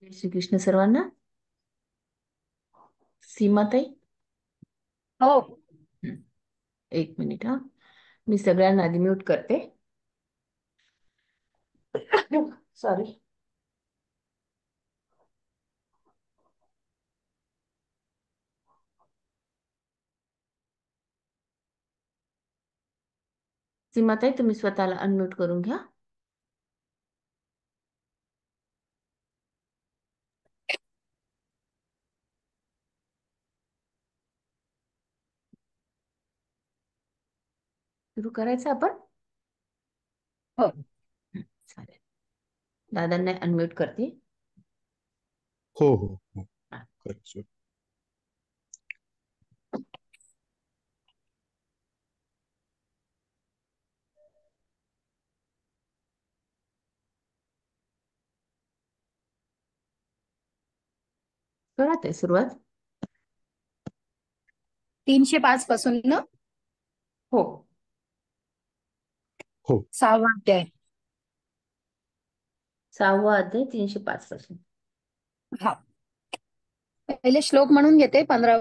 जय श्री कृष्ण सर्वांना. सीमाताई. हो. हं, एक मिनिट हा. मी सगळ्यांना आधी म्यूट करते. सॉरी. सीमाताई, तुम्ही स्वतःला अनम्यूट करून घ्या. सुरू करायचं आपण. हो. हं, चालेल. दादांना अनम्यूट करते. हो हो हो. हा, करायचं. करा ते सुरुवात. 305 पासून ना. हो. हो. 6वा अध्याय. 6वा अध्याय 305 पासून. हा. पहिले श्लोक म्हणून घेते 15.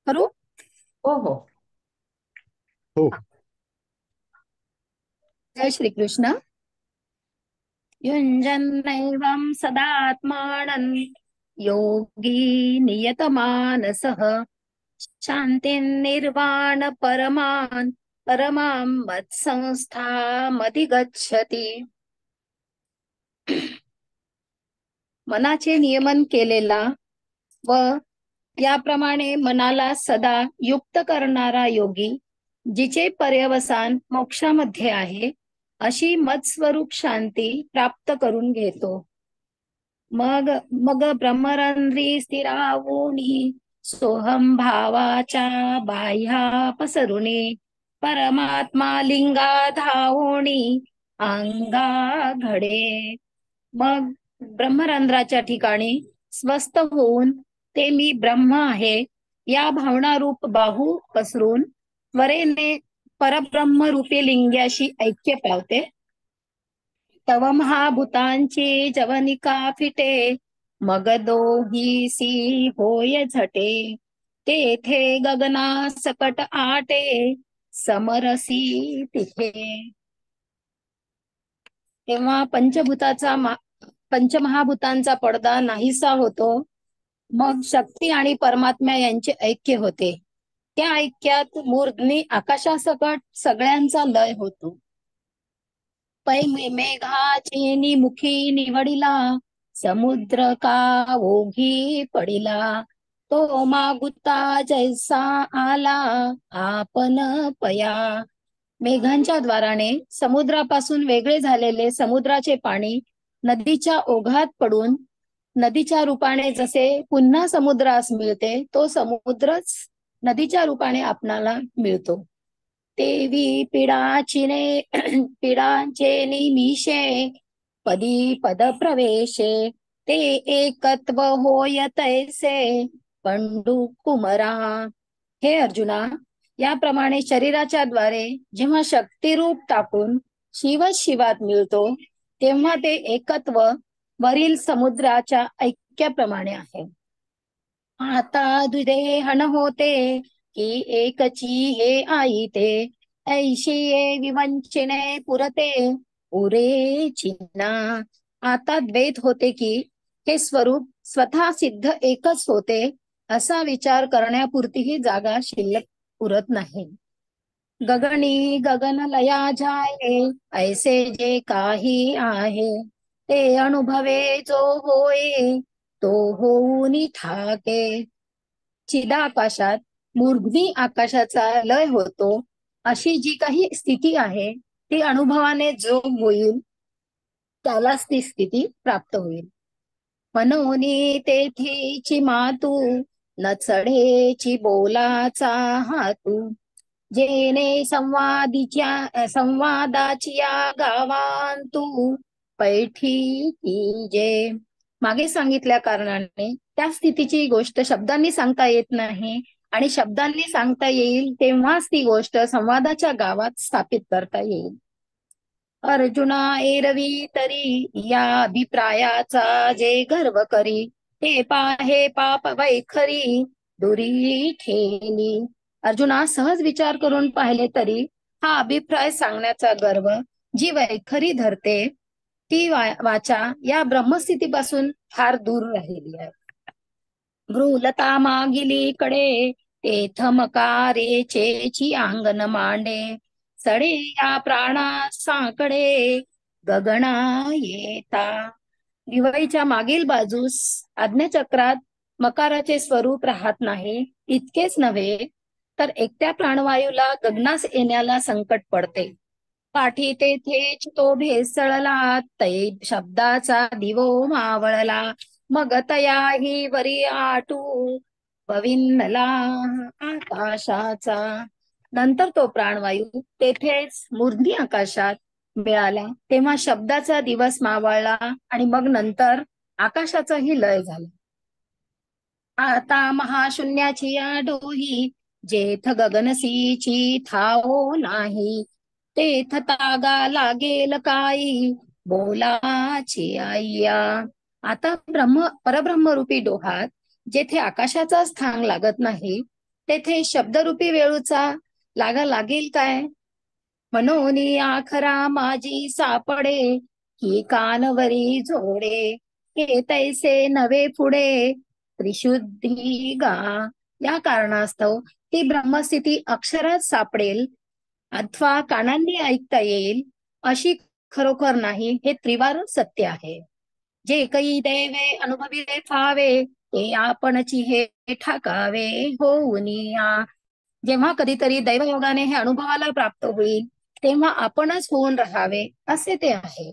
करू. हो हो. हो. जय श्रीकृष्ण. युञ्जन्नैवं सदात्मानं योगी नियतमानसः शान्तिर्निर्वाण परमां मत्संस्थामधिगच्छति. मनाचे नियमन केलेला व याप्रमाणे मनाला सदा युक्त करणारा योगी, जिचे पर्यवसान मोक्षामध्ये आहे, अशी मत्स्वरूप शांती प्राप्त करून घेतो. मग मग ब्रह्मरंध्री स्थिरावूनी सोहम भावाच्या बाह्या पसरुणी परमात्मा लिंगा धावोणी अंगा घडे. मग ब्रह्मरंध्राच्या ठिकाणी स्वस्थ होऊन ते मी ब्रह्म आहे या भावनारूप बाहू पसरून त्वरेने परब्रह्म रूपी लिंग्याशी ऐक्य पावते. तव महाभूतांची जवनिका फिटे मग दोहीसी होय झटे. तेथे गगना सकट आटे समरसी तिथे. तेव्हा पंचमहाभूतांचा पडदा नाहीसा होतो. मग शक्ती आणि परमात्मा यांचे ऐक्य होते. त्या ऐक्यात मूर्ध्नी आकाशासकट सगळ्यांचा लय होतो. पै मेघाची मुखी निवडिला समुद्र का ओघी पडिला. तो मागुता जैसा आला आपण पया. मेघांच्या द्वाराने समुद्रापासून वेगळे झालेले समुद्राचे पाणी नदीच्या ओघात पडून नदीच्या रूपाने जसे पुन्हा समुद्रास मिळते, तो समुद्रच नदीच्या रूपाने आपणाला मिळतो. तेवी पिडाचिने पिडांचे निमिषे पदी पद प्रवेशे ते एकत्व होय तैसे पंडू कुमरा. हे अर्जुना, याप्रमाणे शरीराच्या द्वारे जेव्हा शक्तिरूप टाकून शिवच शिवात मिळतो, तेव्हा ते एकत्व वरील समुद्राच्या ऐक्याप्रमाणे आहे. आता दुदेहन होते की एकची हे आईते ऐशी ये विवंचने पुरते पुरे चिन्ना. आता द्वैत होते की हे स्वरूप स्वतः सिद्ध एकच होते, असा विचार करण्यापुरती ही जागा शिल्लक पुरत नाही. गगनी गगन लया जाये ऐसे जे काही आहे ते अनुभवे जो होय तो होऊनी ठाके. चिदाकाशात मूर्ध्नी आकाशाचा लय होतो, अशी जी काही स्थिती आहे ती अनुभवाने जो होईल त्यालाच ती स्थिती प्राप्त होईल. मनोनी तेथीची मातू न चढेची बोलाचा हातू. जेने संवादाची या गावांतू पैठी की जे. मागे सांगितल्या कारणाने त्या स्थितीची गोष्ट शब्दांनी सांगता येत नाही, आणि शब्दांनी सांगता येईल तेव्हाच ती गोष्ट संवादाच्या गावात स्थापित करता येईल. अर्जुना एरवी तरी या अभिप्रायाचा जे गर्व करी, हे पाहे पाप वैखरी दुरी ठेली. अर्जुना, सहज विचार करून पाहिले तरी हा अभिप्राय सांगण्याचा गर्व जी वैखरी धरते ती वाचा या ब्रह्मस्थितीपासून फार दूर राहिली आहे. भ्रूलता मागिलीकडे तेथ मकारेचे अंगण मांडे, सडे या प्राणा साकडे गगना येता. दिवाळीच्या मागील बाजूस आज्ञाचक्रात मकाराचे स्वरूप राहत नाही. इतकेच नव्हे तर एकट्या प्राणवायूला गगनास येण्याला संकट पडते. पाठी तेथेच तो भेसळला, तै शब्दाचा दिवो मावळला. मग तयाही वरी आटू पविनला आकाशाचा. नंतर तो प्राणवायू तेथेच मूर्धी आकाशात मिळाला. तेव्हा शब्दाचा दिवस मावळला आणि मग नंतर आकाशाचाही लय झाला. आता महाशून्याची या डोही, जेथ गगनसीची ठाव नाही, तेथ तागा लागेल काही बोलाची आय्या. आता परब्रह्मरूपी डोहात जेथे आकाशाचा स्थान लागत नाही, तेथे शब्दरूपी वेळूचा लागा लागेल काय? म्हणून आखरा माझी सापडे की कानवरी जोडे, हे तैसे नवे पुढे त्रिशुद्धी गा. या कारणास्तव ती ब्रह्मस्थिती अक्षरात सापडेल अथवा कानांनी ऐकता येईल अशी खरोखर नाही, हे त्रिवार सत्य आहे. जे काही देवे अनुभविले ठावे, ते आपणची हे ठाकावे होऊन या. जेव्हा कधीतरी दैवयोगाने हे अनुभवाला प्राप्त होईल तेव्हा आपणच होऊन राहावे असे ते आहे.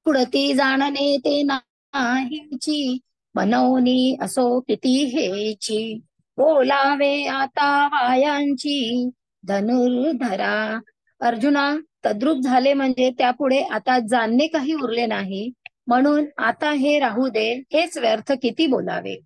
पुढती जाणणे ते नाहीची, मनोनी असो किती हेची. बोलावे आता वायांची धनुर्धरा. अर्जुना, तद्रूप झाले म्हणजे त्यापुढे आता जाणणे काही उरले नाही. म्हणून आता हे राहू दे, हेच व्यर्थ किती बोलावे.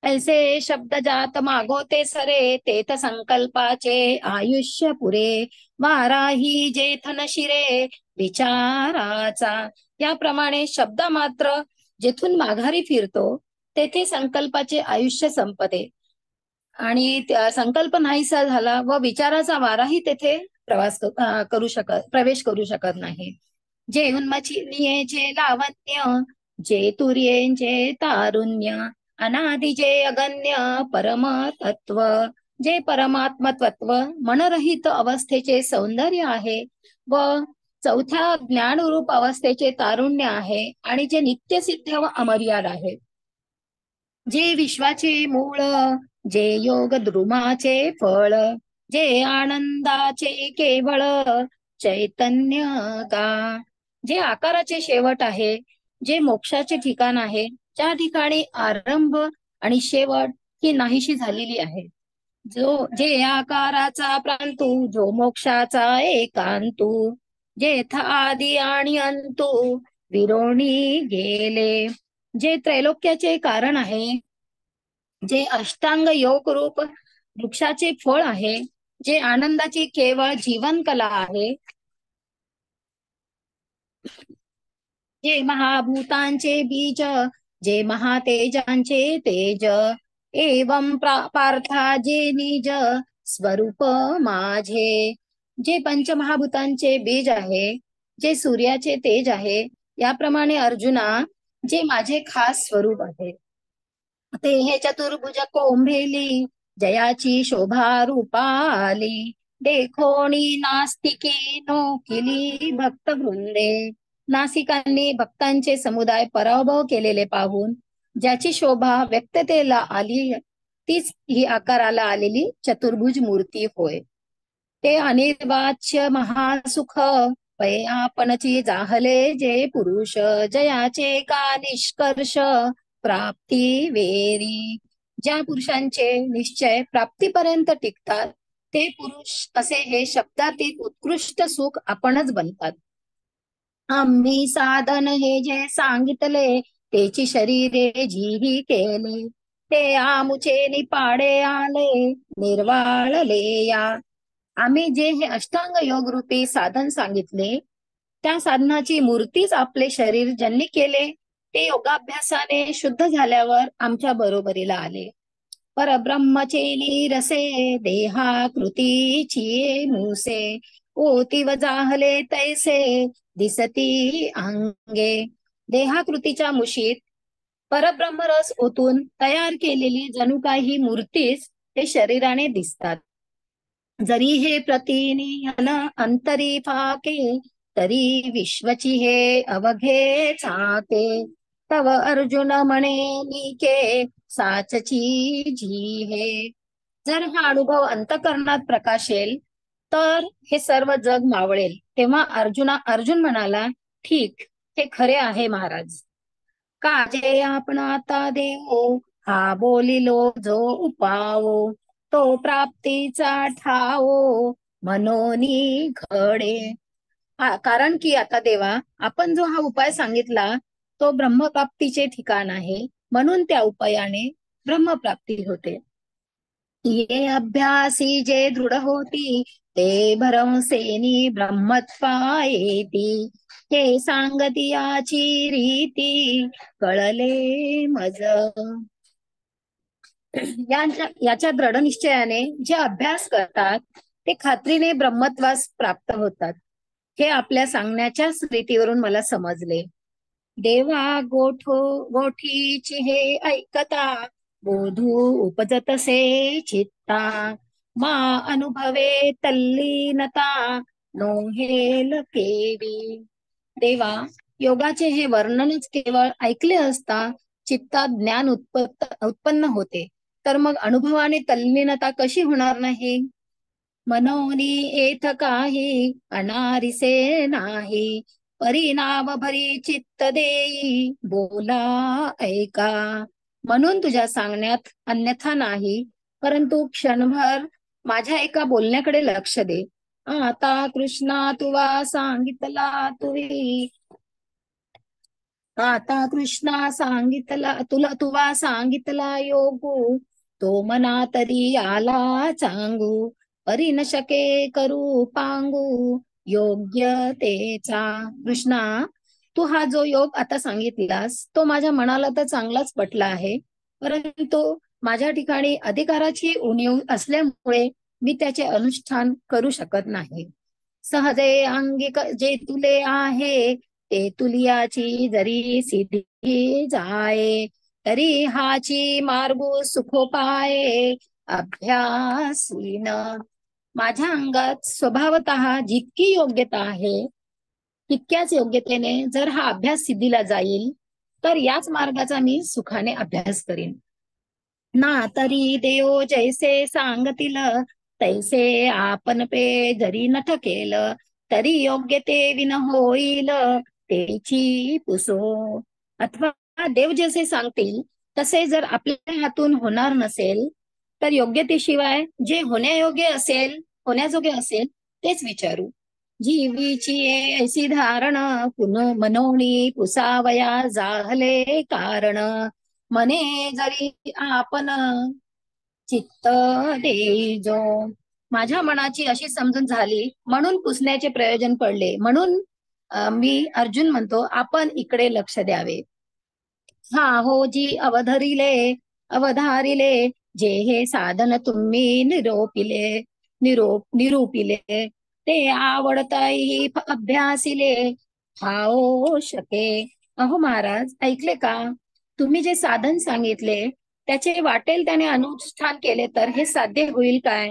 ऐसे शब्द जात मागोते सरे, तेथ संकल्पाचे आयुष्य पुरे. वाराही जेथ न शिरे विचाराचा. याप्रमाणे शब्द मात्र जेथून माघारी फिरतो तेथे संकल्पाचे आयुष्य संपते आणि संकल्प नाहीसा झाला व विचाराचा वाराही तेथे प्रवेश करू शकत नाही. जे उन्मचिनीयेचे लावण्य, जे तुर्येंचे तारुण्य, अनादि जे अगण्य परम तत्व, जे परमात्मतत्व मनरहित अवस्थेचे सौंदर्य आहे व चौथ्या ज्ञानरूप अवस्थेचे तारुण्य आहे आणि जे नित्यसिद्ध व अमर्याद आहे. जे विश्वाचे मूळ, जे योग द्रुमाचे फळ, जे आनंदाचे केवळ चैतन्य का. जे आकाराचे शेवट आहे, जे मोक्षाचे ठिकाण आहे, ज्या ठिकाणी आरंभ आणि शेवट ही नाहीशी झालेली आहे. जे आकाराचा प्रांतू, जो मोक्षाचा एकांतू, जेथ आदी आणि अंतू विरोणी गेले. जे त्रैलोक्याचे कारण आहे, जे अष्टांग योग रूप वृक्षाचे फळ आहे, जे आनंदाची केवळ जीवन कला आहे, जे महाभूतांचे बीज, जे महातेजांचे तेज, एवं पार्था जे निज स्वरूप माझे. जे पंचमहाभूतांचे बीज आहे, जे सूर्याचे तेज आहे, याप्रमाणे अर्जुना जे माझे खास स्वरूप आहे. ते हे चतुर्भुज कोंभेली, जयाची शोभा रूपाली. देखोणी नास्तिकी नोकिली भक्त वृंदे. नासिकांनी भक्तांचे समुदाय पराभव केलेले पाहून ज्याची शोभा व्यक्ततेला आली तीच ही आकाराला आलेली चतुर्भुज मूर्ती होय. ते अनिर्वाच्य महासुख पयापणची जाहले जे पुरुष, जयाचे का निष्कर्ष प्राप्ती वेरी. ज्या पुरुषांचे निश्चय प्राप्तीपर्यंत टिकतात ते पुरुष असे हे शब्दातीत उत्कृष्ट सुख आपणच बनतात. आम्ही साधन हे जे सांगितले, तेची शरीरे जीही केले, ते आमुचे निपाडे आले निर्वाळले या. आम्ही जे हे अष्टांग योग रूपी साधन सांगितले त्या साधनाची मूर्तीच आपले शरीर ज्यांनी केले ते योगाभ्यासाने शुद्ध झाल्यावर आमच्या बरोबरीला आले. परब्रह्मचेली रसे देहा कृतीची मुसे ओती व जाहले तैसे दिसती अंगे. देहाकृतीच्या मुशीत परब्रह्मरस ओतून तयार केलेली जणू काही मूर्तीच ते शरीराने दिसतात. जरी हे प्रतिनियन अंतरी फाके तरी विश्वची हे अवघे चाके. तव अर्जुन म्हणे नीके साचची जी हे. जर हा अनुभव अंतःकरणात प्रकाशेल तर हे सर्व जग मावळेल. तेव्हा अर्जुन म्हणाला, ठीक, हे खरे आहे महाराज. काजे आपण आता देऊ हा बोलिलो जो उपावो तो प्राप्तीचा ठावो मनोनी घडे. कारण की आता देवा, आपण जो हा उपाय सांगितला तो ब्रह्मप्राप्तीचे ठिकाण आहे, म्हणून त्या उपायाने ब्रह्मप्राप्ती होते. ये अभ्यासी जे दृढ होती ते भरमसेनी ब्रह्मत्वायेती. हे सांगती याची रीती कळले मज. याच्या दृढ निश्चयाने जे अभ्यास करतात ते खात्रीने ब्रह्मत्वास प्राप्त होतात. हे आपल्या सांगण्याच्या रीतीवरून मला समजले. देवा गोठीची हे ऐकता बोधू उपजतसे चित्ता मा अनुभवे तल्लीनता नोहेल केवी. देवा, योगाचे हे वर्णनच केवळ ऐकले असता चित्तात ज्ञान उत्पन्न होते, तर मग अनुभवाने तल्लीनता कशी होणार नाही. मनोनी एथ काही अनारिसे नाही परिणाम भरी चित्त देई बोला ऐका. म्हणून तुझ्या सांगण्यात अन्यथा नाही, परंतु क्षणभर माझ्या एका बोलण्याकडे लक्ष दे. आता कृष्णा तुवा सांगितला तुवी आता कृष्णा सांगितला तुवा सांगितला योगू तो मना तरी आला चांगू परी न शके करू पांगू योग्यतेचा. कृष्णा, तू हा जो योग आता सांगितलास तो माझ्या मनाला तर चांगलाच पटला आहे, परंतु माझ्या ठिकाणी अधिकाराची उणीव असल्यामुळे मी त्याचे अनुष्ठान करू शकत नाही. सहजे अंगिक जे तुले आहे ते तुलियाची जरी सिद्धी जाये तरी हाची मार्गू सुखोपाये अभ्यासीन. माझ्या अंगात स्वभावतः जितकी योग्यता आहे तितक्याच योग्यतेने जर हा अभ्यास सिद्धीला जाईल तर याच मार्गाचा मी सुखाने अभ्यास करीन. ना तरी देव जैसे सांगतील तैसे आपण पे जरी न ठकेल तरी योग्य ते विन होईल तेची पुसो. अथवा देव जसे सांगतील तसे जर आपल्या हातून होणार नसेल तर योग्यतेशिवाय जे होण्याजोगे असेल तेच विचारू. जीवीची ऐसी धारण पुन मनोनी पुसावया जाहले कारण मने जरी आपण चित्त देजो. माझ्या मनाची अशी समजून झाली म्हणून पुसण्याचे प्रयोजन पडले. म्हणून मी अर्जुन म्हणतो, आपण इकडे लक्ष द्यावे. हा हो जी अवधारिले जे हे साधन तुम्ही निरूपिले ते आवडताही अभ्यासिले हाओ शके. अहो महाराज, ऐकले का? तुम्ही जे साधन सांगितले त्याचे वाटेल त्याने अनुष्ठान केले तर हे साध्य होईल काय?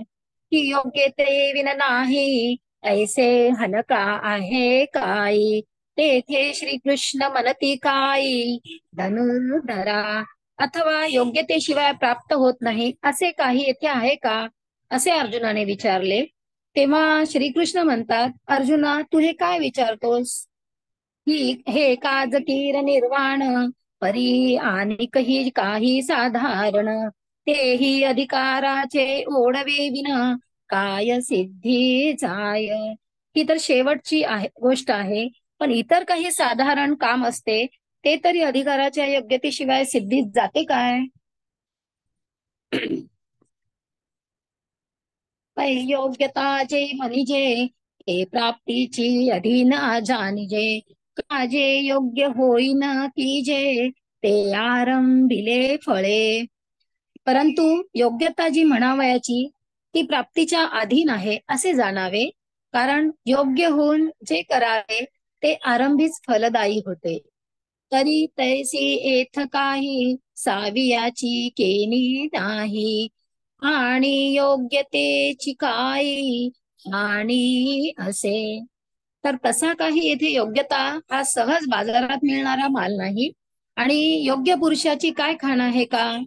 की योग्य ते विन नाही ऐसे हनका आहे काही तेथे श्रीकृष्ण मनती काही धनुर्धरा. अथवा योग्यतेशिवाय प्राप्त होत नाही असे काही येथे आहे का, असे अर्जुनाने विचारले. तेव्हा श्रीकृष्ण म्हणतात, अर्जुना, तू हे काय विचारतोस? ही हे काज कीर निर्वाण परी आणि काही साधारण तेही अधिकाराचे ओढवे विन काय सिद्धी जाय. ही तर शेवटची गोष्ट आहे, पण इतर काही साधारण काम असते ते तरी अधिकाराच्या योग्यतेशिवाय सिद्धीत जाते काय? योग्यता जे म्हणजे ते प्राप्तीची अधीन जाणिजे, काजे योग्य होईन की जे, ते आरंभिले फळे. परंतु योग्यता जी म्हणावयाची ती प्राप्तीच्या अधीन आहे असे जाणावे, कारण योग्य होऊन जे करावे ते आरंभीच फलदायी होते. तरी तैसी एथ काही सावियाची केनी नाही, आणि योग्यतेची काही हानी असे. तर तसा काही येथे योग्यता हा सहज बाजारात मिळणारा माल नाही, आणि योग्य पुरुषाची काय खाण आहे का?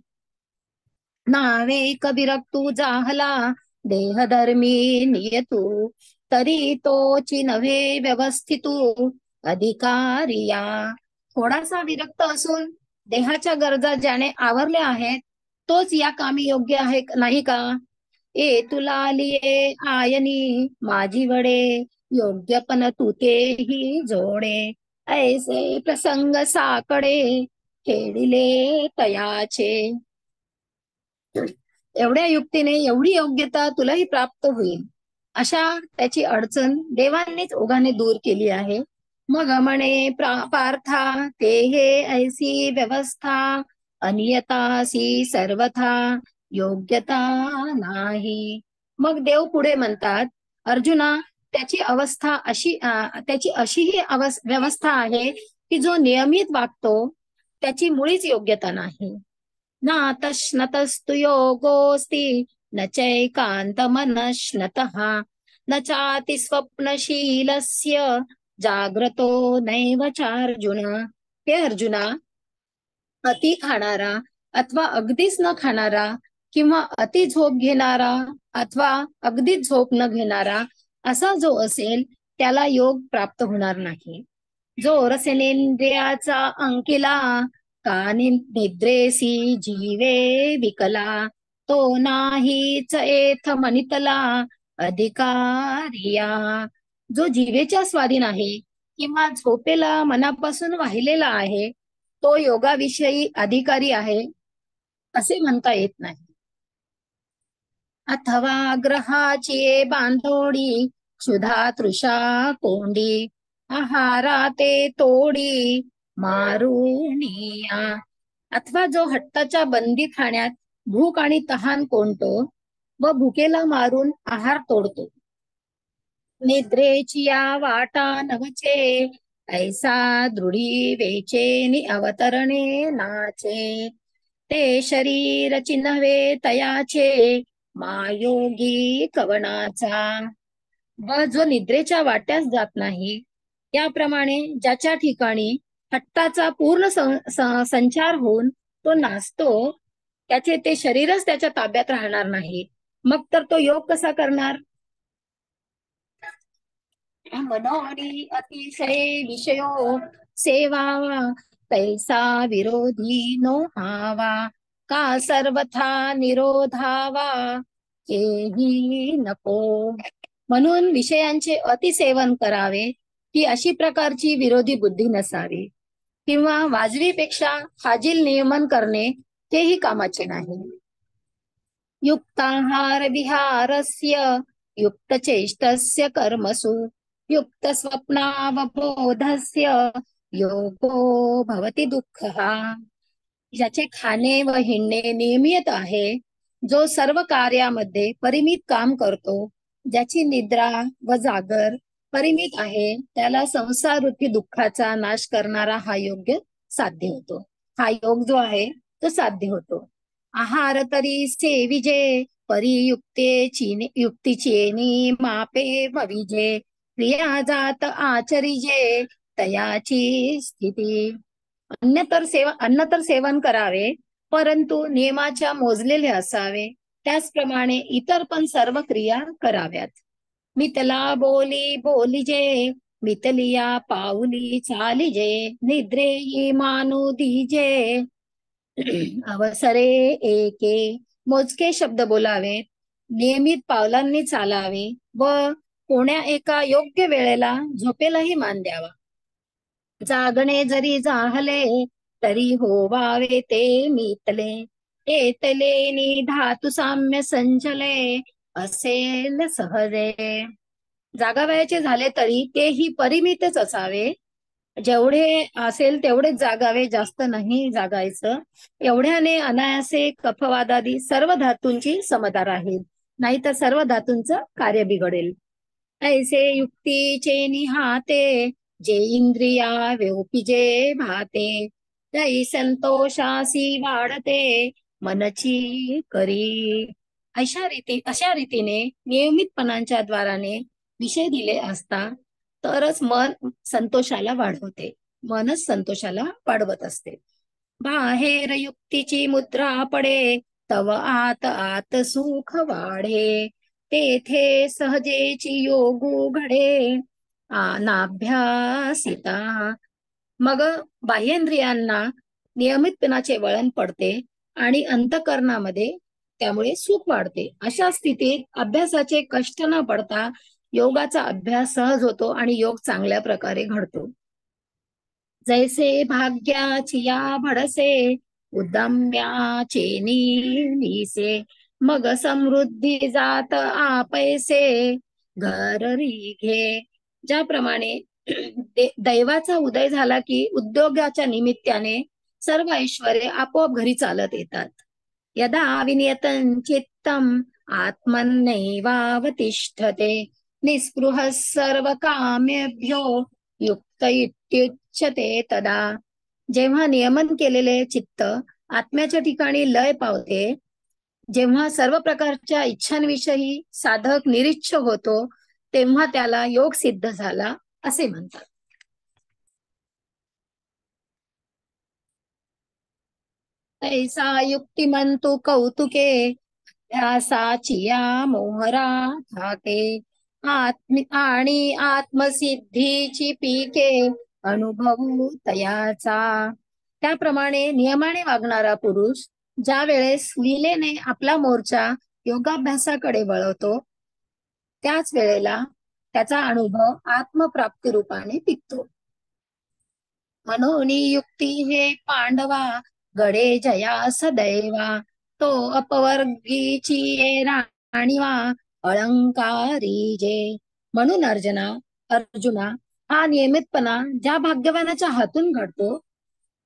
नावे कबिरक्तू जाहला देहधर्मी नियतू, तरी तोची नव्हे व्यवस्थितू अधिकारिया. थोडासा विरक्त असून देहाच्या गरजा ज्याने आवरल्या आहेत तोच या कामी योग्य आहे नाही का? ए तुला लिये आयनी माझी वडे, योग्य पण तू तेही जोडे, ऐसे प्रसंग साकडे खेळिले तयाचे. एवढ्या युक्तीने एवढी योग्यता तुलाही प्राप्त होईल अशा त्याची अडचण देवांनीच ओघाने दूर केली आहे. मग म्हणे पार्था ते हे ऐसी व्यवस्था, अनियतासी सर्वथा योग्यता नाही. मग देव पुढे म्हणतात, अर्जुना त्याची अवस्था अशी त्याची अशी ही व्यवस्था आहे की जो नियमित वागतो त्याची मुळीच योग्यता नाही. नातश्नतस्तु योगोऽस्ति न चैकान्तमनश्नतः, न चाति स्वप्नशीलस्य जाग्रतो नैव चार्जुन. हे अर्जुना, अति खाणारा अथवा अगदीच न खाणारा, किंवा अति झोप घेणारा अथवा अगदीच झोप न घेणारा असा जो असेल त्याला योग प्राप्त होणार नाही. जो रसनेंद्रियाचा अंकिला, का निद्रेसी जीवे विकला, तो नाहीच एथ मनितला अधिकारिया. जो जीवेच्या स्वाधीन आहे किंवा झोपेला मनापासून वाहिलेला आहे तो योगाविषयी अधिकारी आहे असे म्हणता येत नाही. अथवा ग्रहाची बांधोडी, क्षुधा तृषा कोंडी, आहारा ते तोडी मारुनिया. अथवा जो हट्टाच्या बंदी खाण्यात भूक आणि तहान कोंडतो व भुकेला मारून आहार तोडतो. निद्रेची या वाटा नवचे, ऐसा दृढी वेचेनी अवतरणे नाचे, ते शरीर चिन्हवे तयाचे मायोगी कवनाचा. व जो निद्रेच्या वाट्यास जात नाही त्याप्रमाणे ज्याच्या ठिकाणी हट्टाचा पूर्ण संचार होऊन तो नाचतो त्याचे ते शरीरच त्याच्या ताब्यात राहणार नाही, मग तर तो योग कसा करणार? मनोनी अतिशय विषयो सेवावा, तैसा विरोधी नो हावा, का सर्वथा निरोधावा हेही नको. म्हणून विषयांचे अतिसेवन करावे ही अशी प्रकारची विरोधी बुद्धी नसावी, किंवा वाजवीपेक्षा फाजील नियमन करणे हेही कामाचे नाही. युक्ताहार विहारस्य, युक्त चेष्टस्य कर्मसु, युक्त स्वप्नावबोधस्य योगो भवति दुःखः. ज्याचे खाणे व हिंडणे नियमित आहे, जो सर्व कार्यामध्ये परिमित काम करतो, ज्याची निद्रा व जागर परिमित आहे, त्याला संसार रूपी दुःखाचा नाश करणारा हा योग साध्य होतो. हा योग जो आहे तो साध्य होतो. आहार तरी सेविजे, युक्तीचेनी मापे भविजे, क्रिया जात आचरिजे तयाची स्थिती. अन्न तर सेवन करावे, परंतु नियमाच्या मोजलेले असावे, त्याचप्रमाणे इतर पण सर्व क्रिया कराव्यात. मितला बोली बोलिजे, मितलिया पाऊली चालिजे, निद्रेही मानू दीजे अवसरे एके. मोजके शब्द बोलावे, नियमित पावलांनी चालावे व कोण्या एका योग्य वेळेला झोपेलाही मान द्यावा. जागणे जरी जाहले, तरी होवावे ते मितले, एतले धातु साम्य संचले असेल सहजे. जागावयाचे झाले तरी तेही परिमितच असावे. जेवढे असेल तेवढेच जागावे, जास्त नाही जागायचं. एवढ्याने अनायासे कफवादादी सर्व धातूंची समता राहील, नाहीतर सर्व धातूंचं कार्य बिघडेल. ऐसे युक्तीचे निहाते, जे इंद्रिया व्योपिजे भाते, तै संतोषासी वाढते मनची करी. अशा रीतीने नियमितपणाच्या द्वाराने विषय दिले असता तरच मन संतोषाला वाढवते, मनच संतोषाला वाढवत असते. बाहेर युक्तीची मुद्रा पडे, तव आत आत सुख वाढे, तेथे सहजेची योगू घडे, नाभ्यासिता. मग बाह्येंद्रियांना नियमितपणाचे वळण पडते आणि अंतःकरणामध्ये त्यामुळे सुख वाढते. अशा स्थितीत अभ्यासाचे कष्ट न पडता योगाचा अभ्यास सहज होतो आणि योग चांगल्या प्रकारे घडतो. जैसे भाग्याची या भडसे, उद्यम्याचे नीसे, मग समृद्धी जात आपैसे घरी घे. ज्याप्रमाणे दैवाचा उदय झाला की उद्योगाच्या निमित्ताने सर्व ऐश्वर्य आपोआप घरी चालत येतात. यदा विनियतं चित्तम आत्मन्नैवावतिष्ठते, निस्पृह सर्व कामेभ्यो युक्त इत्युच्यते तदा. जेव्हा नियमन केलेले चित्त आत्म्याच्या ठिकाणी लय पावते, जेव्हा सर्व प्रकारच्या इच्छांविषयी साधक निरीच्छ होतो, तेव्हा त्याला योग सिद्ध झाला असे म्हणतात. ऐसा युक्तिमंतु कौतुके, ध्यासाचिया मोहरा ठाके, आणि आत्मसिद्धीची पीके अनुभवू तयाचा. त्याप्रमाणे नियमाने वागणारा पुरुष ज्या वेळेस लीलेने आपला मोर्चा योगाभ्यासाकडे वळवतो, त्याच वेळेला त्याचा अनुभव आत्मप्राप्ती रूपाने पिकतो. मनोनी युक्ती हे पांडवा, गडे जया सदैवा, तो अपवर्गीची ये राणीवा अलंकारी जे. म्हणून अर्जुना, हा नियमितपणा ज्या भाग्यवानाच्या हातून घडतो,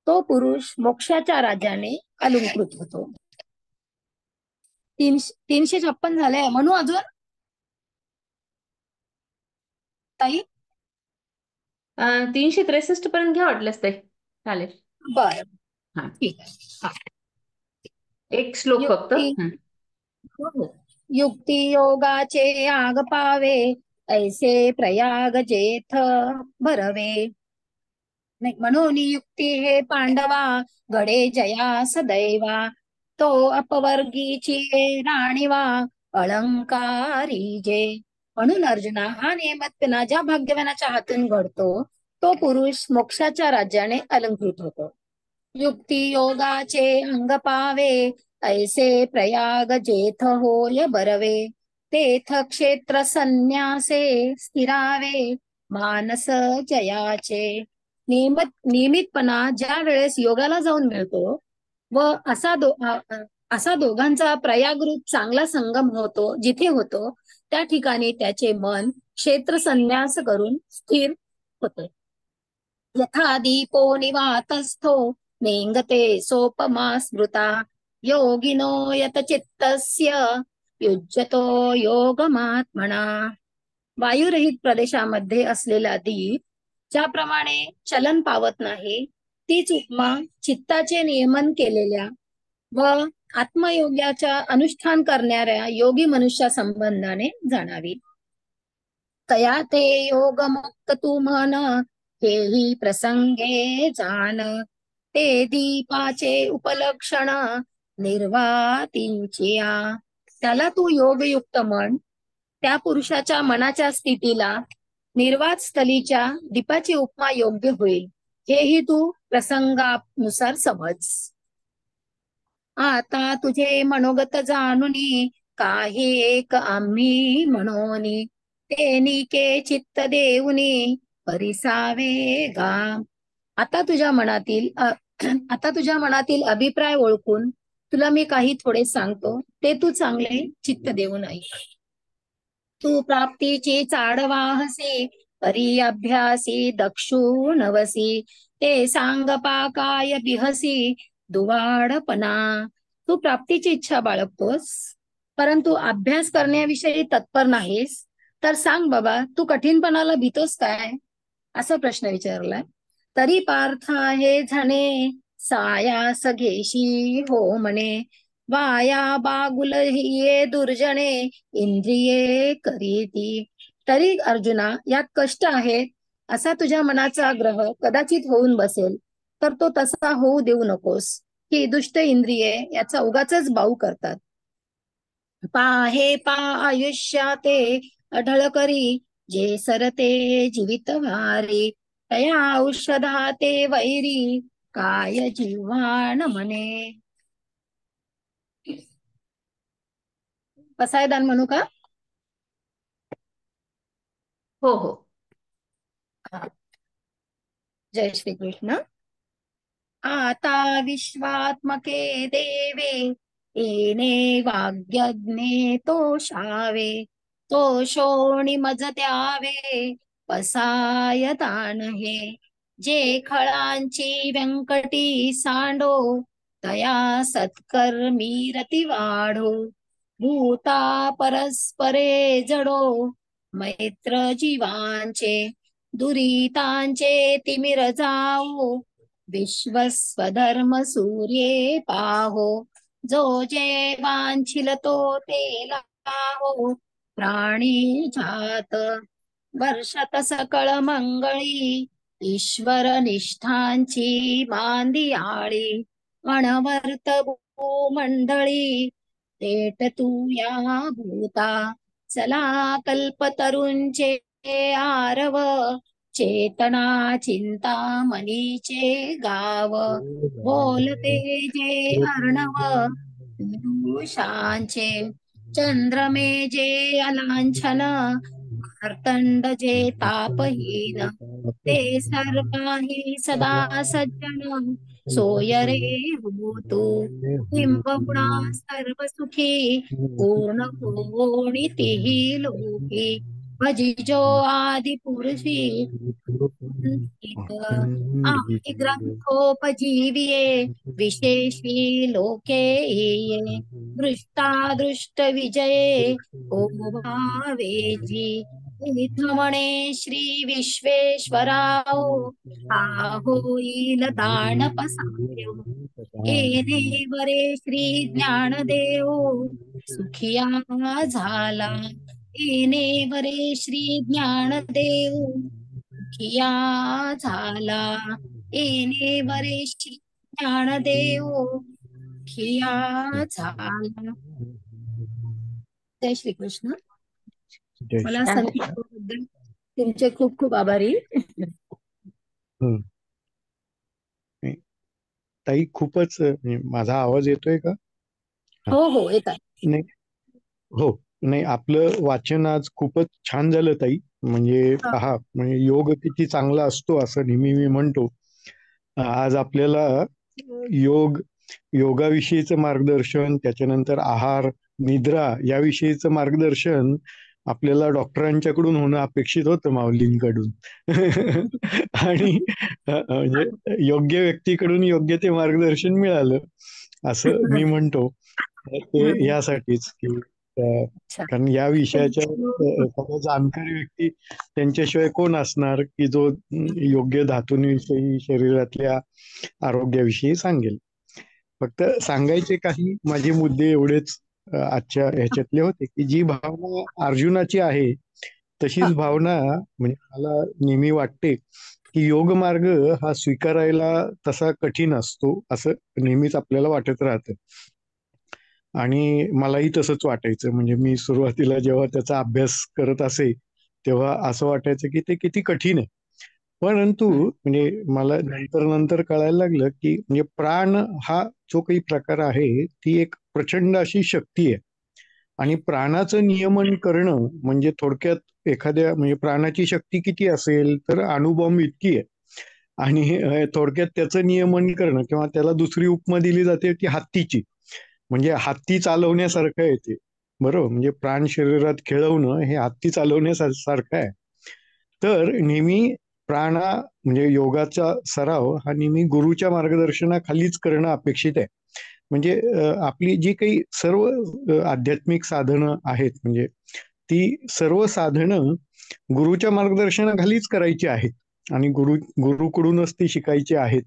तो पुरुष मोक्षाच्या राज्याने अलंकृत होतो. 356 झाले म्हणू अजून ताई? 363 पर्यंत घ्या वाटलंच ताई, चालेल. बर, हा, ठीक आहे. हा. एक श्लोक फक्त. युक्ती योगाचे आग पावे, ऐसे प्रयाग जेथ भरवे. म्हणून युक्ती हे पांडवा, घडे जया सदैवा, तो अपवर्गीची राणीवा अलंकारी जे. म्हणून अर्जुना, हा नियमितपणा ज्या भाग्यवानाच्या हातून घडतो, तो पुरुष मोक्षाच्या राज्याने अलंकृत होतो. युक्ती योगाचे अंग पावे, ऐसे प्रयाग जेथ होय बरवे, तेथ क्षेत्र संन्यासे स्थिरावे मानस जयाचे. नियमितपणा ज्या वेळेस योगाला जाऊन मिळतो व असा दोघांचा प्रयागरूप चांगला संगम होतो, जिथे होतो त्या ठिकाणी त्याचे मन क्षेत्र संन्यास करून स्थिर होते. यथा दीपो निवातस्थो नेंगते सोपमा स्मृता, योगिनो यत चित्तस्य युज्यतो योगमात्मना. वायुरहित प्रदेशामध्ये असलेला दीप ज्याप्रमाणे चलन पावत नाही, तीच उपमा चित्ताचे नियमन केलेल्या व आत्मयोगाच्या अनुष्ठान करणाऱ्या योगी मनुष्या संबंधाने जाणावी. तया ते योग मुक्त तू मन, हेही प्रसंगे जाण, ते दीपाचे उपलक्षण निर्वातींचिया. त्याला तू योगयुक्त म्हण. त्या पुरुषाच्या मनाच्या स्थितीला निर्वात स्थलीच्या दीपाची उपमा योग्य होईल, हेही तू प्रसंगानुसार समज. आता तुझे मनोगत जाणुनी, काही एक आम्ही म्हणोनी, ते निके चित्त देऊनी परिसावे गा. आता तुझ्या मनातील अभिप्राय ओळखून तुला मी काही थोडे सांगतो, ते तू चांगले चित्त देऊन ऐक. तू प्राप्तीची चाड वाहसी, परी अभ्यासी दक्षू नवसी, ते सांग पाकाय बिहसी दुवाडपणा. तू प्राप्तीची इच्छा बाळगतोस, परंतु अभ्यास करण्याविषयी तत्पर नाहीस, तर सांग बाबा, तू कठीणपणाला भीतोस काय, असा प्रश्न विचारलाय. तरी पार्थ आहे झणे, सायास घेशी हो म्हणे, वाया बागुल ये दुर्जने, इंद्रिये करीती. तरी अर्जुना, यात कष्ट आहेत असा तुझ्या मनाचा आग्रह कदाचित होऊन बसेल, तर तो तसा होऊ देऊ नकोस. ही दुष्ट इंद्रिये याचा उगाचच बाऊ करतात. पाहे पा आयुष्याते अढळ करी, जे सरते जीवित भारी, तया औषधा ते वैरी, काय जीवान म्हणे. पसायदान म्हणू का? हो हो. हा. जय श्री कृष्ण. आता विश्वात्मके देवे, येणे वाग्यज्ञे तोषावे, तोषोणी मज द्यावे, पसायदान हे. जे खळांची व्यंकटी सांडो, तया सत्कर्मी रती वाढो, भूता परस्परे जडो, मैत्र जीवांचे, दुरितांचे तिमिर जाओ, विश्वस्वधर्म सूर्ये पाहो, जो जे वांछिल तो ते लाहो, प्राणी जात वर्षत सकळ मंगळी, ईश्वर निष्ठांची मांदियाळी, अणवर्त भूमंडळी, तेट तू या भूता, चला कल्पतरुंचे आरव, चेतना चिंता मनीचे गाव, बोलते जे अर्णव पुरुषांचे, चंद्रमे जे अलांछन, मार्तंड जे तापहीन, ते सर्वाही सदा सज्जन, सोय रे होतु, किंबहुना सर्व सुखी, पूर्ण कोणीतीही लोकी, भजिजो आदि पुरुषी, आम्ही ग्रंथोपजीविये, विशेषी लोके ये, दृष्टादृष्ट विजये ओ भावेची, इथ म्हणे श्री विश्वेश्वराव, हा होईल दान पसायो, येणे बरे श्री ज्ञानदेव, सुखिया झाला, येणे बरे श्री ज्ञानदेव, सुखिया झाला, येणे बरे श्री ज्ञानदेव, सुखिया झाला. जय श्री कृष्ण. जय मला श्री- संगीताबद्दल तुमचे खूप खूप आभारी. हं. नाही, ताई खूपच माझा आवाज येतोय का? हा. हो हो, येत आहे. नाही, हो, नाही, आपलं वाचन आज खूपच छान झालं ताई. म्हणजे हा. पहा, म्हणजे योग किती चांगला असतो असं नेहमी मी म्हणतो. आज आपल्याला योगाविषयीचं मार्गदर्शन, त्याच्यानंतर आहार, निद्रा याविषयीचं मार्गदर्शन आपल्याला डॉक्टरांच्याकडून होणं अपेक्षित होतं, माऊलींकडून. आणि म्हणजे योग्य व्यक्तीकडून योग्य ते मार्गदर्शन मिळालं असं मी म्हणतो. ते यासाठीच की अच्छा. कारण या विषयाच्या एखादा जाणकार व्यक्ती त्यांच्याशिवाय कोण असणार की जो योग्य धातूंविषयी, शरीरातल्या आरोग्याविषयी सांगेल. फक्त सांगायचे काही माझे मुद्दे एवढेच आजच्या ह्याच्यातले होते की जी भावना अर्जुनाची आहे तशीच हा. भावना म्हणजे मला नेहमी वाटते की योग मार्ग हा स्वीकारायला तसा कठीण असतो असं नेहमीच आपल्याला वाटत राहतं. आणि मलाही तसंच वाटायचं. म्हणजे मी सुरुवातीला जेव्हा त्याचा अभ्यास करत असे तेव्हा असं वाटायचं की ते किती कठीण आहे. परंतु म्हणजे मला नंतर कळायला लागलं की म्हणजे प्राण हा जो काही प्रकार आहे ती एक प्रचंड अशी शक्ती आहे. आणि प्राणाचं नियमन करणं म्हणजे थोडक्यात एखाद्या म्हणजे प्राणाची शक्ती किती असेल तर अणुबॉम्ब इतकी आहे. आणि थोडक्यात त्याचं नियमन करणं किंवा त्याला दुसरी उपमा दिली जाते ती हत्तीची. म्हणजे हत्ती चालवण्यासारखं आहे ते. बरोबर, म्हणजे प्राण शरीरात खेळवणं हे हत्ती चालवण्यासारखं आहे. तर नेहमी म्हणजे योगाचा सराव हा नेहमी गुरुच्या मार्गदर्शनाखालीच करणं अपेक्षित आहे. म्हणजे आपली जी काही सर्व आध्यात्मिक साधनं आहेत, म्हणजे ती सर्व साधनं गुरुच्या मार्गदर्शनाखालीच करायची आहेत आणि गुरुकडूनच ती शिकायची आहेत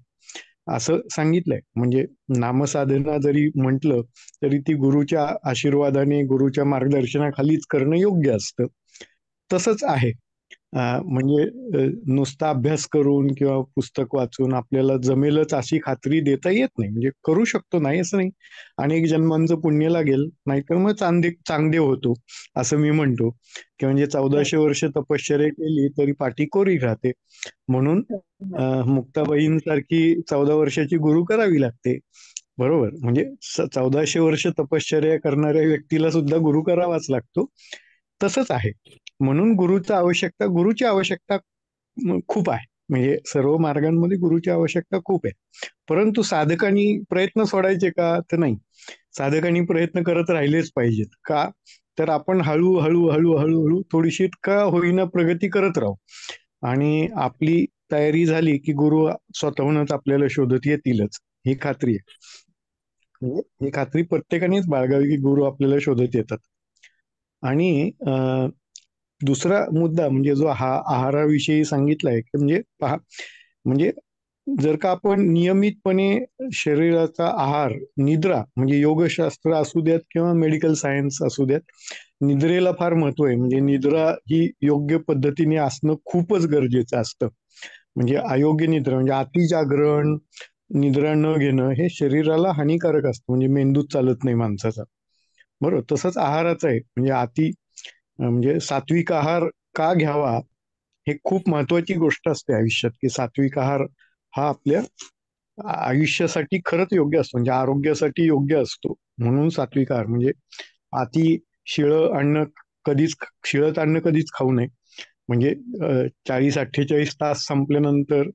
असं सांगितलंय. म्हणजे नामसाधना जरी म्हटलं तरी ती गुरुच्या आशीर्वादाने, गुरुच्या मार्गदर्शनाखालीच करणं योग्य असतं. तसंच आहे. म्हणजे नुसता अभ्यास करून किंवा पुस्तक वाचून आपल्याला जमेलच अशी खात्री देता येत नाही. म्हणजे करू शकतो, नाही असं नाही. अनेक जन्मांचं पुण्य लागेल, नाहीतर मग चांगदेव होतो असं मी म्हणतो. की म्हणजे 1400 वर्ष तपश्चर्या केली तरी पाठी कोरी राहते. म्हणून मुक्ताबाईंसारखी 14 वर्षाची गुरु करावी लागते. बरोबर, म्हणजे 1400 वर्ष तपश्चर्या करणाऱ्या व्यक्तीला सुद्धा गुरु करावाच लागतो. तसंच आहे. म्हणून गुरुची आवश्यकता खूप आहे. म्हणजे सर्व मार्गांमध्ये गुरुची आवश्यकता खूप आहे. परंतु साधकांनी प्रयत्न सोडायचे का? तर नाही. साधकांनी प्रयत्न करत राहिलेच पाहिजेत. का? तर आपण हळूहळू हळूहळू थोडीशी का होईना प्रगती करत राहू आणि आपली तयारी झाली की गुरु स्वतःहूनच आपल्याला शोधत येतीलच, ही खात्री आहे. म्हणजे ही खात्री प्रत्येकानेच बाळगावी की गुरु आपल्याला शोधत येतात. आणि दुसरा मुद्दा म्हणजे जो आहाराविषयी सांगितलाय की म्हणजे पहा, म्हणजे जर का आपण नियमितपणे शरीराचा आहार, निद्रा, म्हणजे योगशास्त्र असू द्यात किंवा मेडिकल सायन्स असू द्यात, निद्रेला फार महत्व आहे. म्हणजे निद्रा ही योग्य पद्धतीने असणं खूपच गरजेचं असतं. म्हणजे अयोग्य निद्रा म्हणजे अति जागरण, निद्रा न घेणं हे शरीराला हानिकारक असतं. म्हणजे मेंदूच चालत नाही माणसाचा. बरोबर, तसंच आहाराचं आहे. म्हणजे म्हणजे सात्विक आहार का घ्यावा हे खूप महत्वाची गोष्ट असते आयुष्यात, की सात्विक आहार हा आपल्या आयुष्यासाठी खरंच योग्य असतो, म्हणजे आरोग्यासाठी योग्य असतो. म्हणून सात्विक आहार म्हणजे अति शिळं अन्न शिळं अन्न कधीच खाऊ नये. म्हणजे 40-48 तास संपल्यानंतर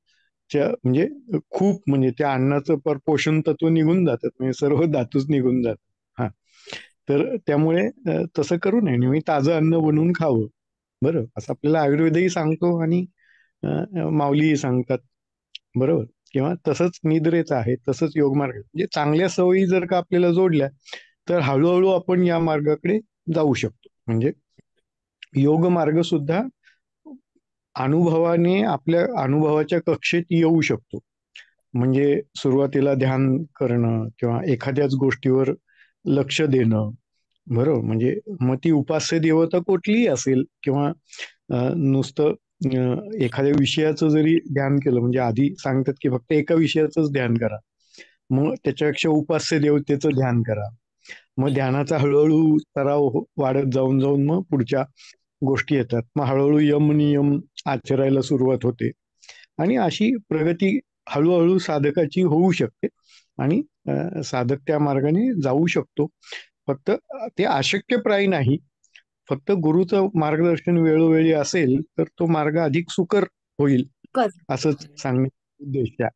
म्हणजे खूप म्हणजे त्या अन्नाचं पोषण तत्व निघून जातात, म्हणजे सर्व धातूच निघून जातात. हा, तर त्यामुळे तसं करू नये. नेहमी ताजं अन्न बनवून खावं. बरं, असं आपल्याला आयुर्वेदही सांगतो आणि माऊलीही सांगतात. बरोबर, किंवा तसंच निद्रेचं आहे, तसंच योग मार्ग. म्हणजे चांगल्या सवयी जर का आपल्याला जोडल्या तर हळूहळू आपण या मार्गाकडे जाऊ शकतो. म्हणजे योग मार्ग सुद्धा अनुभवाने आपल्या अनुभवाच्या कक्षेत येऊ शकतो. म्हणजे सुरुवातीला ध्यान करणं किंवा एखाद्याच गोष्टीवर लक्ष देणं. बरोबर, म्हणजे मग ती उपास्य देवता कुठलीही असेल किंवा नुसतं एखाद्या विषयाचं जरी ध्यान केलं, म्हणजे आधी सांगतात की फक्त एका विषयाचंच ध्यान करा, मग त्याच्यापेक्षा उपास्य देवतेचं ध्यान करा. मग ध्यानाचा हळूहळू सराव वाढत जाऊन जाऊन मग पुढच्या गोष्टी येतात. मग हळूहळू यम नियम आचरायला सुरुवात होते आणि अशी प्रगती हळूहळू साधकाची होऊ शकते आणि साधक त्या मार्गाने जाऊ शकतो. फक्त ते अशक्यप्राय नाही. फक्त गुरुचं मार्गदर्शन वेळोवेळी असेल तर तो मार्ग अधिक सुकर होईल असंच सांगण्याचा उद्देश आहे.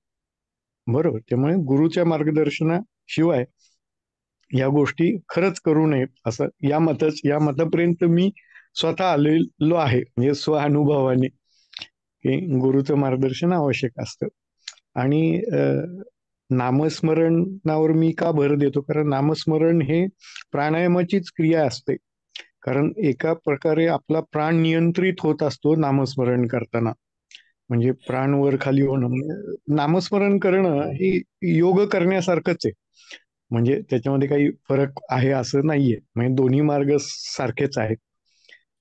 बरोबर, त्यामुळे गुरुच्या मार्गदर्शनाशिवाय या गोष्टी खरंच करू नयेत असं या मतापर्यंत मी स्वतः आलेलो आहे. म्हणजे स्वानुभवाने की गुरुचं मार्गदर्शन आवश्यक असतं. आणि नामस्मरणावर मी का भर देतो? कारण नामस्मरण हे प्राणायामाचीच क्रिया असते. कारण एका प्रकारे आपला प्राण नियंत्रित होत असतो नामस्मरण करताना. म्हणजे प्राण वर खाली होणं, म्हणजे नामस्मरण करणं हे योग करण्यासारखंच आहे. म्हणजे त्याच्यामध्ये काही फरक आहे असं नाहीये. म्हणजे दोन्ही मार्ग सारखेच आहेत.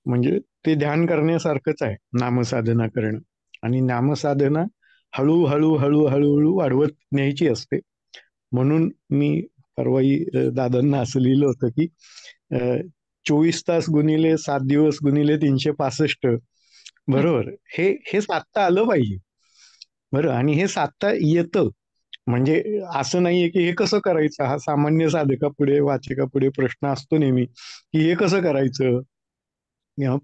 म्हणजे ते ध्यान करण्यासारखंच आहे नामसाधना करणं. आणि नामसाधना हळूहळू हळूहळू वाढवत न्यायची असते. म्हणून मी परवाही दादांना असं लिहिलं होतं की 24 तास गुणिले 7 दिवस गुणिले 365, बरोबर, हे साधता आलं पाहिजे. बरं, आणि हे साधता येतं. म्हणजे असं नाहीये की हे कसं करायचं, हा सामान्य साधकापुढे वाचकापुढे प्रश्न असतो नेहमी की हे कसं करायचं.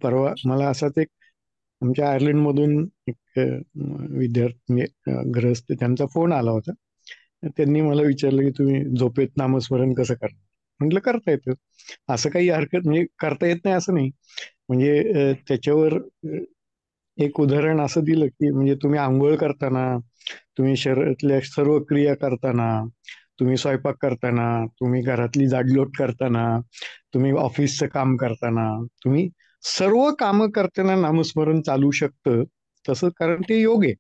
परवा मला असाच एक आमच्या आयर्लंडमधून एक विद्यार्थी म्हणजे ग्रहस्थ त्यांचा फोन आला होता. त्यांनी मला विचारलं की तुम्ही झोपेत नामस्मरण कसं करता. म्हटलं करता येतं. असं काही हरकत म्हणजे करता येत नाही असं नाही. म्हणजे त्याच्यावर एक उदाहरण असं दिलं की म्हणजे तुम्ही आंघोळ करताना, तुम्ही शरीरातल्या सर्व क्रिया करताना, तुम्ही स्वयंपाक करताना, तुम्ही घरातली जाडलोट करताना, तुम्ही ऑफिसचं काम करताना, तुम्ही सर्व कामं करताना नामस्मरण चालू शकतं. तसं कारण ते योग आहे.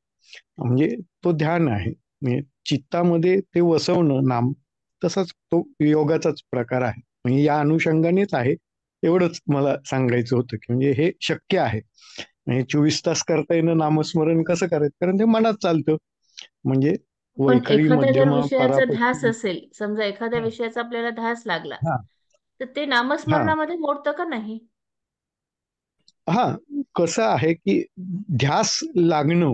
म्हणजे तो ध्यान आहे. म्हणजे चित्तामध्ये ते वसवणं नाम, तसाच तो योगाचाच प्रकार आहे. म्हणजे या अनुषंगानेच आहे. एवढंच मला सांगायचं होतं की म्हणजे हे शक्य आहे. म्हणजे 24 तास करता येणं नामस्मरण कसं करायचं? कारण ते मनात चालतं. म्हणजे पण वैखरी एखाद्या जर मध्यमा विषयाचा ध्यास परापश्चिम. असेल, समजा एखाद्या हा विषयाचा आपल्याला ध्यास लागला, हा तर ते हा नामस्मरणामध्ये मोडतं का नाही? हा कसं आहे की ध्यास लागणं,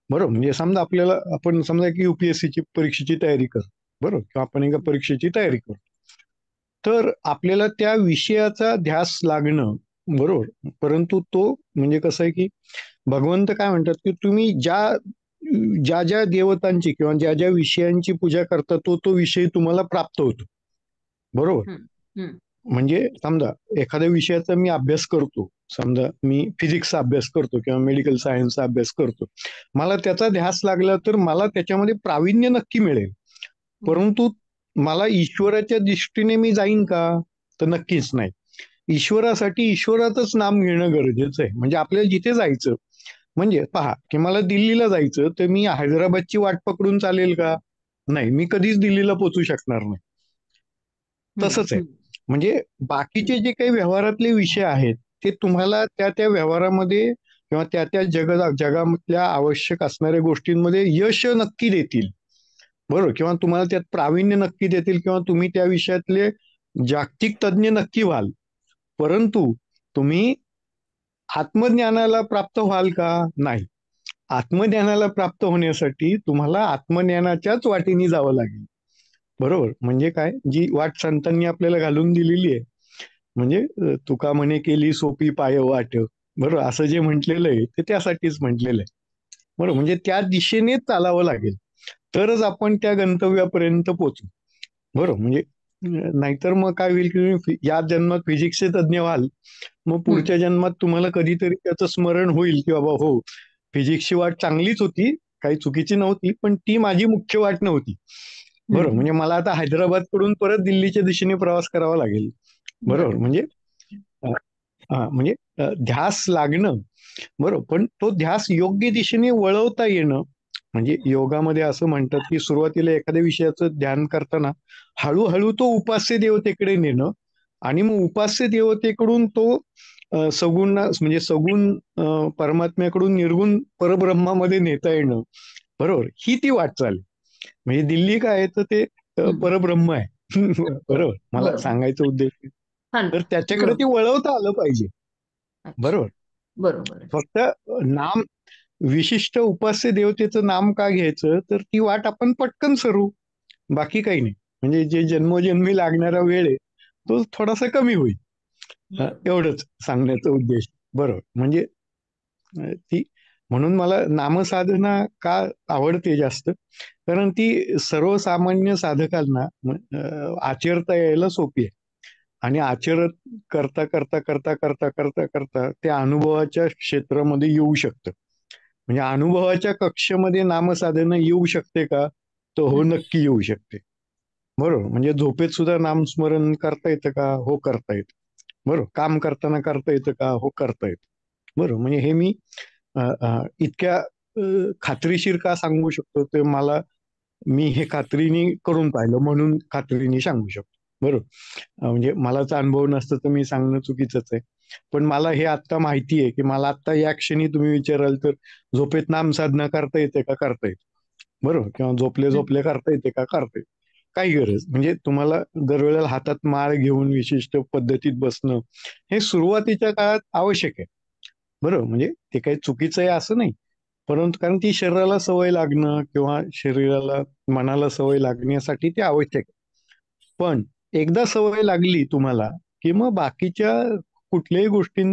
बरोबर. म्हणजे समजा आपल्याला, आपण समजा की युपीएससीची परीक्षेची तयारी कर, बरोबर, किंवा आपण एका परीक्षेची तयारी करू, तर आपल्याला त्या विषयाचा ध्यास लागणं, बरोबर. परंतु तो म्हणजे कसं आहे की भगवंत काय म्हणतात की तुम्ही ज्या ज्या ज्या देवतांची किंवा ज्या ज्या विषयांची पूजा करता तो तो विषय तुम्हाला प्राप्त होतो, बरोबर. हम्म. हम्म. म्हणजे समजा एखाद्या विषयाचा मी अभ्यास करतो, समजा मी फिजिक्सचा अभ्यास करतो किंवा मेडिकल सायन्सचा अभ्यास करतो, मला त्याचा ध्यास लागला तर मला त्याच्यामध्ये प्रावीण्य नक्की मिळेल. हम्म. परंतु मला ईश्वराच्या दृष्टीने मी जाईन का? तर नक्कीच नाही. ईश्वरासाठी ईश्वराचंच नाम घेणं गरजेचं आहे. म्हणजे आपल्याला जिथे जायचं, म्हणजे पहा की मला दिल्लीला जायचं तर मी हैदराबादची वाट पकडून चालेल का? नाही, मी कधीच दिल्लीला पोहोचू शकणार नाही. हम्म. तसंच आहे. हम्म. म्हणजे बाकीचे जे काही व्यवहारातले विषय आहेत ते तुम्हाला त्या त्या व्यवहारामध्ये किंवा त्या त्या जगातल्या आवश्यक असणाऱ्या गोष्टींमध्ये यश नक्की देतील, बरोबर, किंवा तुम्हाला त्यात प्रावीण्य नक्की देतील किंवा तुम्ही त्या विषयातले जागतिक तज्ज्ञ नक्की व्हाल. परंतु तुम्ही आत्मज्ञानाला प्राप्त व्हाल का? नाही. आत्मज्ञानाला प्राप्त होण्यासाठी तुम्हाला आत्मज्ञानाच्याच वाटेने जावं लागेल, बरोबर. म्हणजे काय, जी वाट संतांनी आपल्याला घालून दिलेली आहे, म्हणजे तुका म्हणे केली सोपी पाय वाट, बरोबर, असं जे म्हटलेलं आहे ते त्यासाठीच म्हटलेलं आहे, बरोबर. म्हणजे त्या दिशेनेच चालावं लागेल, तरच आपण त्या गंतव्यापर्यंत पोहोचू, बरोबर. म्हणजे नाहीतर मग काय होईल की तुम्ही या जन्मात फिजिक्सचे तज्ज्ञ व्हाल, मग हम्म. पुढच्या जन्मात तुम्हाला कधीतरी त्याचं स्मरण होईल की बाबा हो, फिजिक्सची वाट चांगलीच होती, काही चुकीची नव्हती, पण ती माझी मुख्य वाट नव्हती, बरोबर. हम्म. म्हणजे मला आता हैदराबाद कडून परत दिल्लीच्या दिशेने प्रवास करावा लागेल, बरोबर. बरोबर. म्हणजे म्हणजे ध्यास लागणं, बरोबर, पण तो ध्यास योग्य दिशेने वळवता येणं. म्हणजे योगामध्ये असं म्हणतात की सुरुवातीला एखाद्या विषयाचं ध्यान करताना हळूहळू तो उपास्य देवतेकडे नेणं आणि मग उपास्य देवतेकडून तो सगुण म्हणजे सगुण परमात्म्याकडून निर्गुण परब्रह्मामध्ये नेता येणं, बरोबर. ही ती वाटचाल. म्हणजे दिल्ली काय आहे तर ते हम्म. परब्रह्म आहे. बरोबर. बरोबर, मला बरोबर. सांगायचा उद्देश आहे. छान. तर त्याच्याकडे ते बरोबर. वळवता आलं पाहिजे, अच्छा. बरोबर. बरोबर आहे. फक्त नाम, विशिष्ट उपास्य देवतेचं नाम का घ्यायचं, तर ती वाट आपण पटकन सरू, बाकी काही नाही. म्हणजे जे जन्मोजन्मी लागणारा वेळ आहे तो थोडासा कमी होईल. बरोबर. एवढंच सांगण्याचा उद्देश, बरोबर. म्हणजे ती, म्हणून मला नामसाधना का आवडते जास्त, कारण ती सर्वसामान्य साधकांना आचरता यायला सोपी आहे. आणि आचरण करता करता करता करता करता करता त्या अनुभवाच्या क्षेत्रामध्ये येऊ शकतं. म्हणजे अनुभवाच्या कक्षेमध्ये नामसाधना येऊ शकते का? तर हो, हम्म. नक्की येऊ शकते, बरोबर. म्हणजे झोपेत सुद्धा नामस्मरण करता येतं का? हो, करता येतं, बरोबर. काम करताना करता येतं का? हो, करता येतं, बरोबर. म्हणजे हे मी इतक्या खात्रीशीर का सांगू शकतो ते मला, मी हे खात्रीने करून पाहिलं म्हणून खात्रीने सांगू शकतो, बरोबर. म्हणजे मलाच अनुभव नसतं तर मी सांगणं चुकीचंच आहे. पण मला हे आत्ता माहिती आहे की मला आत्ता या क्षणी तुम्ही विचाराल तर झोपेत नामसाधना करता येते का? करता येते, बरोबर. किंवा झोपले हम्म. झोपले करता येते का? करता येते. काही गरज म्हणजे तुम्हाला दरवेळेला हातात माळ घेऊन विशिष्ट पद्धतीत बसणं हे सुरुवातीच्या काळात आवश्यक आहे, बरोबर. म्हणजे ते काही चुकीचं आहे असं नाही, परंतु कारण ती शरीराला सवय लागणं किंवा शरीराला, मनाला सवय लागण्यासाठी ते आवश्यक आहे. पण एकदा सवय लागली तुम्हाला की मग बाकीच्या कुठल्याही गोष्टी